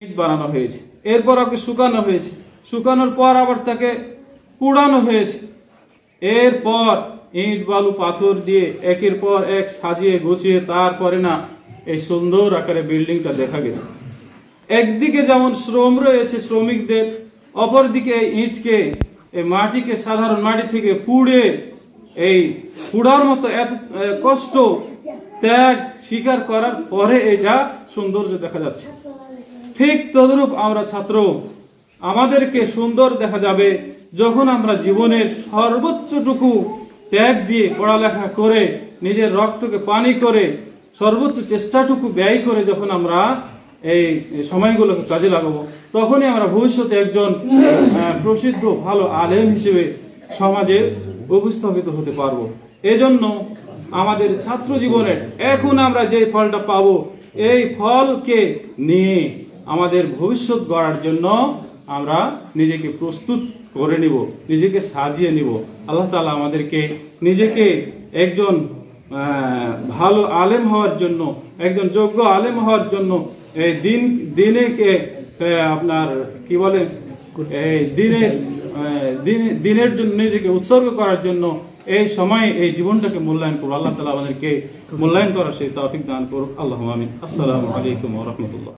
ইট বানানো হয়েছে, এরপর ওকে শুকানো হয়েছে, শুকানোর পর আবার তাকে কুড়ানো হয়েছে, এরপর ইট বালু পাথর দিয়ে একের পর এক সাজিয়ে গুছিয়ে তারপরে না এই সুন্দর আকারে বিল্ডিংটা দেখা গেছে। একদিকে যেমন শ্রম রয়েছে শ্রমিকদের, অপরদিকে ইটকে এই মাটিকে সাধারণ মাটি থেকে পুড়ে এই পুড়ার মতো এত কষ্ট ত্যাগ স্বীকার করার পরে এটা সৌন্দর্য দেখা যাচ্ছে। ঠিক তদ্রূপ আমরা ছাত্র, আমাদেরকে সুন্দর দেখা যাবে যখন আমরা জীবনের সর্বোচ্চটুকু ত্যাগ দিয়ে পড়ালেখা করে নিজের রক্তকে পানি করে সর্বোচ্চ চেষ্টাটুকু ব্যয় করে যখন আমরা এই সময়গুলোকে কাজে লাগাবো, তখনই আমরা ভবিষ্যতে একজন প্রসিদ্ধ ভালো আলেম হিসেবে সমাজে উপস্থাপিত হতে পারবো। এজন্য আমাদের ছাত্র জীবনের এখন আমরা যে ফলটা পাবো, এই ফলকে নিয়ে আমাদের ভবিষ্যৎ গড়ার জন্য আমরা নিজেকে প্রস্তুত করে নিব, নিজেকে সাজিয়ে নিব। আল্লাহ তাআলা আমাদেরকে নিজেকে একজন ভালো আলেম হওয়ার জন্য, একজন যোগ্য আলেম হওয়ার জন্য এই দিনেকে আপনার কি বলে এই দিনের জন্য নিজেকে উৎসর্গ করার জন্য এই সময়ে এই জীবনটাকে মূল্যায়ন করবো। আল্লাহ তাআলা আমাদেরকে মূল্যায়ন করার সেই তৌফিক দান করুক। আল্লাহুম্মা আমিন। আসসালামু আলাইকুম ওয়া রাহমাতুল্লাহ।